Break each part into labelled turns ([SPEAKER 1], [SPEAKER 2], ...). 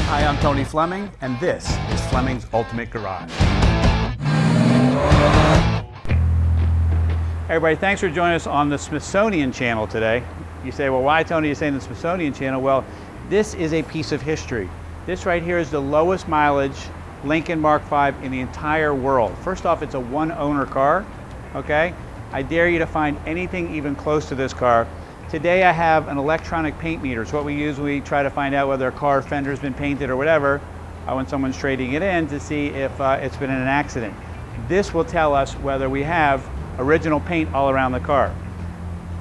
[SPEAKER 1] Hi, I'm Tony Fleming, and this is Fleming's Ultimate Garage. Hey everybody, thanks for joining us on the Smithsonian Channel today. You say, well, why, Tony, are you saying the Smithsonian Channel? Well, this is a piece of history. This right here is the lowest mileage Lincoln Mark V in the entire world. First off, it's a one-owner car, okay? I dare you to find anything even close to this car. Today I have an electronic paint meter. It's what we use when we try to find out whether a car fender's been painted or whatever when someone's trading it in to see if it's been in an accident. This will tell us whether we have original paint all around the car.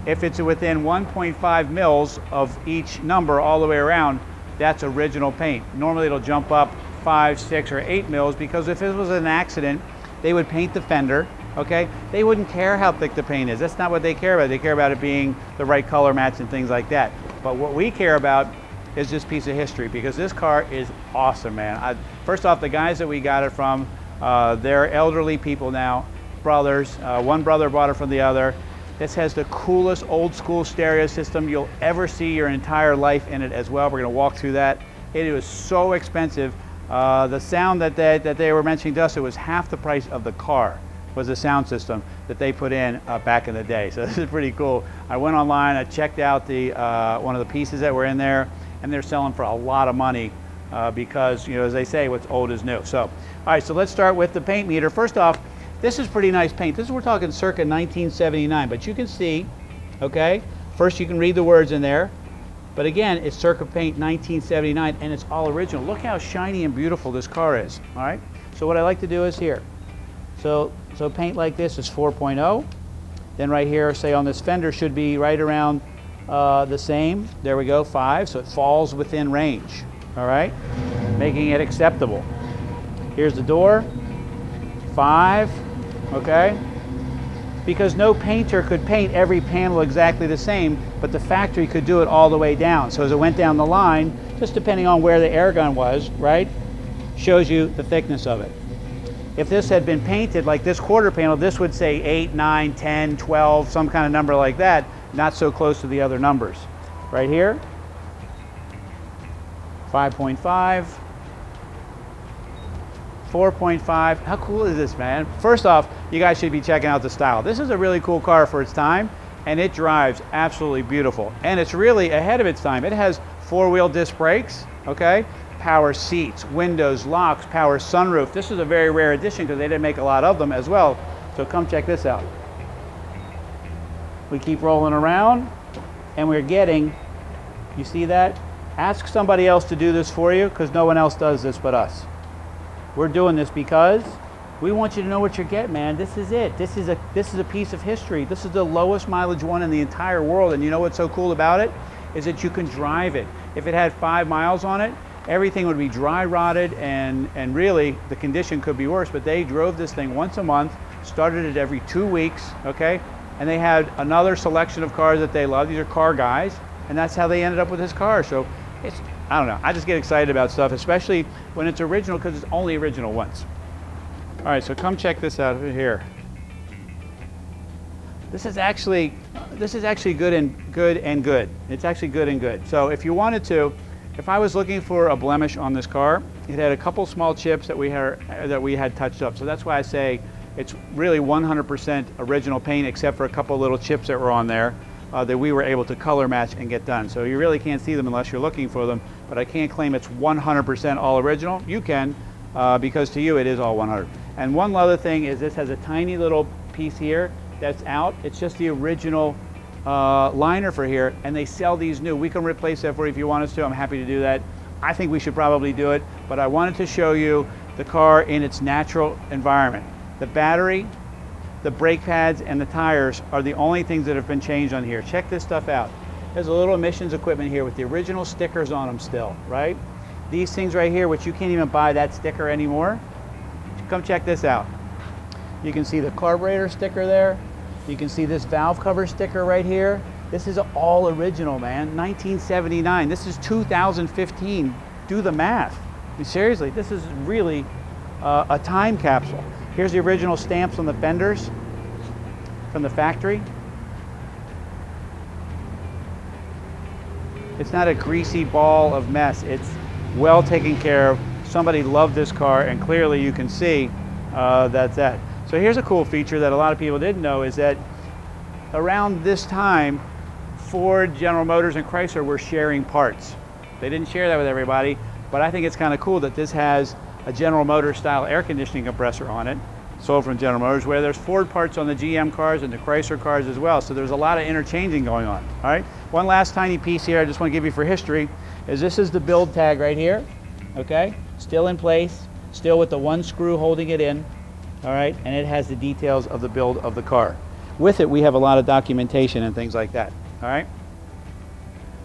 [SPEAKER 1] If it's within 1.5 mils of each number all the way around, that's original paint. Normally it'll jump up 5, 6, or 8 mils because if it was an accident, they would paint the fender. Okay, they wouldn't care how thick the paint is. That's not what they care about. They care about it being the right color match and things like that. But what we care about is this piece of history because this car is awesome, man. First off, the guys that we got it from, they're elderly people now, brothers. One brother bought it from the other. This has the coolest old school stereo system you'll ever see your entire life in it as well. We're gonna walk through that. It was so expensive. The sound that they were mentioning to us, it was half the price of the car. Was the sound system that they put in back in the day. So this is pretty cool. I went online, I checked out the one of the pieces that were in there, and they're selling for a lot of money because, you know, as they say, what's old is new. So, all right, so let's start with the paint meter. First off, this is pretty nice paint. This is, we're talking circa 1979, but you can see, okay, first you can read the words in there, but again, it's circa paint 1979, and it's all original. Look how shiny and beautiful this car is, all right? So what I like to do is here. So paint like this is 4.0. Then right here, say on this fender should be right around the same. There we go, 5. So it falls within range, all right? Making it acceptable. Here's the door, 5, okay? Because no painter could paint every panel exactly the same, but the factory could do it all the way down. So as it went down the line, just depending on where the air gun was, right? Shows you the thickness of it. If this had been painted like this quarter panel, this would say 8, 9, 10, 12, some kind of number like that, not so close to the other numbers. Right here, 5.5, 4.5. How cool is this, man? First off, you guys should be checking out the style. This is a really cool car for its time, and it drives absolutely beautiful. And it's really ahead of its time. It has 4-wheel disc brakes, okay? Power seats, windows, locks, power sunroof. This is a very rare edition because they didn't make a lot of them as well. So come check this out. We keep rolling around and we're getting, you see that? Ask somebody else to do this for you because no one else does this but us. We're doing this because we want you to know what you're getting, man. This is it. This is a piece of history. This is the lowest mileage one in the entire world. And you know what's so cool about it? Is that you can drive it. If it had 5 miles on it, everything would be dry rotted and really the condition could be worse, but they drove this thing once a month, started it every 2 weeks, okay? And they had another selection of cars that they love. These are car guys, and that's how they ended up with this car. So it's, I don't know, I just get excited about stuff, especially when it's original because it's only original once. All right, so come check this out over here. This is actually good and good. It's actually good and good. So if you wanted to, if I was looking for a blemish on this car, it had a couple small chips that we had touched up. So that's why I say it's really 100% original paint except for a couple little chips that were on there that we were able to color match and get done. So you really can't see them unless you're looking for them, but I can't claim it's 100% all original. You can, because to you it is all 100. And one other thing is this has a tiny little piece here that's out. It's just the original liner for here, and they sell these new. We can replace that for you if you want us to. I'm happy to do that. I think we should probably do it, but I wanted to show you the car in its natural environment. The battery, the brake pads, and the tires are the only things that have been changed on here. Check this stuff out. There's a little emissions equipment here with the original stickers on them still, right? These things right here, which you can't even buy that sticker anymore. Come check this out. You can see the carburetor sticker there. You can see this valve cover sticker right here. This is all original, man. 1979. This is 2015. Do the math. I mean, seriously, this is really a time capsule. Here's the original stamps on the fenders from the factory. It's not a greasy ball of mess. well taken care of. Somebody loved this car, and clearly you can see that's that. So here's a cool feature that a lot of people didn't know, is that around this time, Ford, General Motors, and Chrysler were sharing parts. They didn't share that with everybody, but I think it's kind of cool that this has a General Motors style air conditioning compressor on it, sold from General Motors, where there's Ford parts on the GM cars and the Chrysler cars as well. So there's a lot of interchanging going on. All right. One last tiny piece here I just want to give you for history is this is the build tag right here. Okay. Still in place, still with the one screw holding it in. All right. And it has the details of the build of the car. With it, we have a lot of documentation and things like that. All right.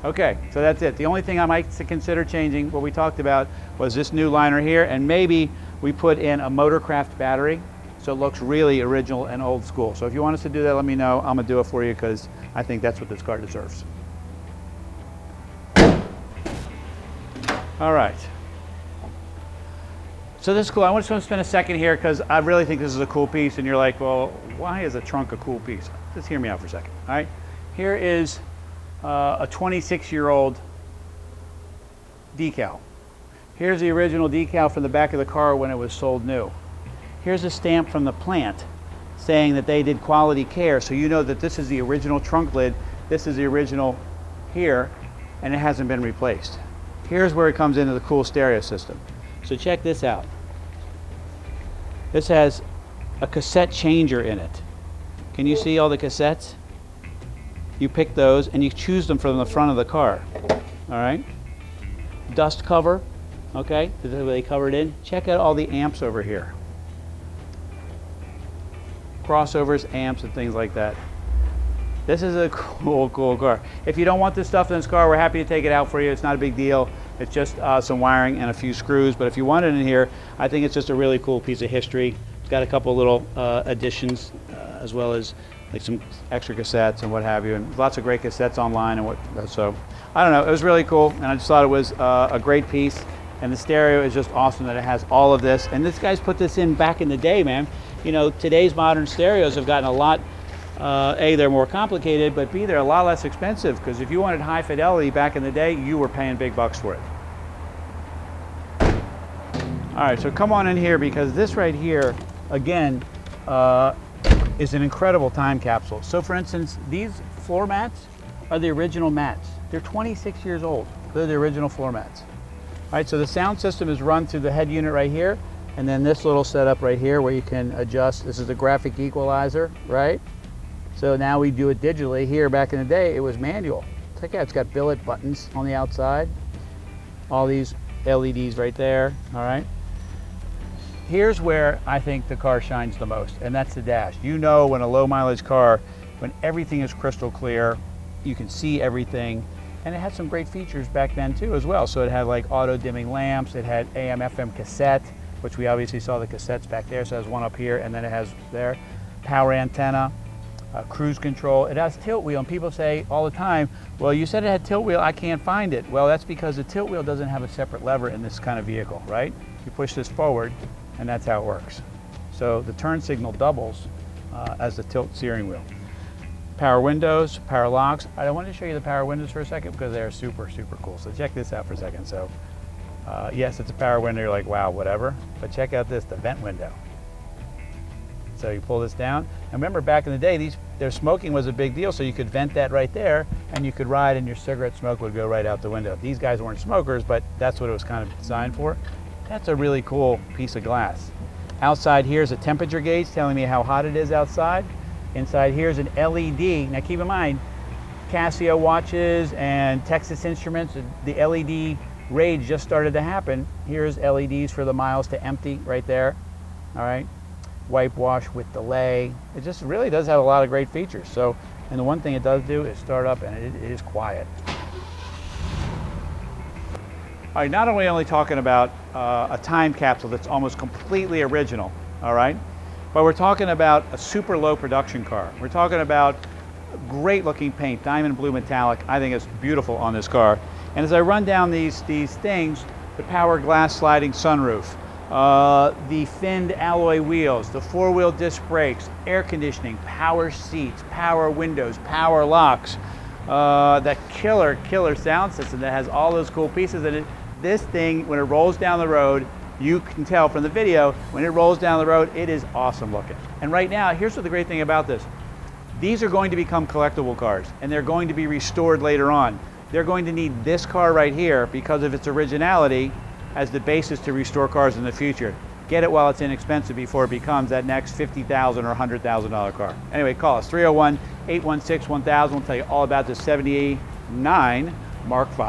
[SPEAKER 1] Okay, so that's it. The only thing I might consider changing, what we talked about, was this new liner here, and maybe we put in a Motorcraft battery so it looks really original and old school. So if you want us to do that, let me know. I'm gonna do it for you because I think that's what this car deserves. All right. So this is cool. I just want to spend a second here because I really think this is a cool piece, and you're like, well, why is a trunk a cool piece? Just hear me out for a second, all right? Here is a 26-year-old decal. Here's the original decal from the back of the car when it was sold new. Here's a stamp from the plant saying that they did quality care, so you know that this is the original trunk lid, this is the original here, and it hasn't been replaced. Here's where it comes into the cool stereo system. So check this out. This has a cassette changer in it. Can you see all the cassettes? You pick those and you choose them from the front of the car. All right. Dust cover. Okay. This is where they cover it in. Check out all the amps over here. Crossovers, amps, and things like that. This is a cool car. If you don't want this stuff in this car, we're happy to take it out for you. It's not a big deal. It's just some wiring and a few screws. But if you want it in here, I think it's just a really cool piece of history. It's got a couple little additions as well as like some extra cassettes and what have you, and lots of great cassettes online and what. So I don't know, it was really cool, and I just thought it was a great piece. And the stereo is just awesome that it has all of this. And this guy's put this in back in the day, man. You know, today's modern stereos have gotten a lot. A, they're more complicated, but B, they're a lot less expensive, because if you wanted high fidelity back in the day, you were paying big bucks for it. All right, so come on in here, because this right here, again, is an incredible time capsule. So for instance, these floor mats are the original mats. They're 26 years old. They're the original floor mats. All right, so the sound system is run through the head unit right here, and then this little setup right here where you can adjust. This is the graphic equalizer, right? So now we do it digitally. Here back in the day, it was manual. Check out, it's got billet buttons on the outside. All these LEDs right there, all right? Here's where I think the car shines the most, and that's the dash. You know, when a low mileage car, when everything is crystal clear, you can see everything, and it had some great features back then too as well. So it had like auto dimming lamps, it had AM FM cassette, which we obviously saw the cassettes back there, so it has one up here, and then it has there, power antenna, cruise control. It has tilt wheel, and people say all the time, well, you said it had tilt wheel, I can't find it. Well, that's because the tilt wheel doesn't have a separate lever in this kind of vehicle, right? You push this forward, and that's how it works. So the turn signal doubles as the tilt steering wheel. Power windows, power locks. I wanted to show you the power windows for a second because they're super, super cool. So check this out for a second. So yes, it's a power window. You're like, wow, whatever. But check out this, the vent window. So you pull this down. And remember, back in the day, their smoking was a big deal, so you could vent that right there, and you could ride, and your cigarette smoke would go right out the window. These guys weren't smokers, but that's what it was kind of designed for. That's a really cool piece of glass. Outside here is a temperature gauge telling me how hot it is outside. Inside here is an LED. Now keep in mind, Casio watches and Texas Instruments, the LED rage just started to happen. Here's LEDs for the miles to empty right there. All right. Wipe wash with delay. It just really does have a lot of great features. So, and the one thing it does do is start up, and it is quiet. All right, not only talking about a time capsule that's almost completely original, all right, but we're talking about a super low production car. We're talking about great looking paint, diamond blue metallic. I think it's beautiful on this car. And as I run down these things, the power glass sliding sunroof, the finned alloy wheels, the four-wheel disc brakes, air conditioning, power seats, power windows, power locks, that killer sound system that has all those cool pieces in it. this thing, when it rolls down the road, you can tell from the video, when it rolls down the road, it is awesome looking. And right now, here's what the great thing about this. These are going to become collectible cars, and they're going to be restored later on. They're going to need this car right here because of its originality as the basis to restore cars in the future. Get it while it's inexpensive before it becomes that next $50,000 or $100,000 car. Anyway, call us 301-816-1000. We'll tell you all about the 79 Mark V.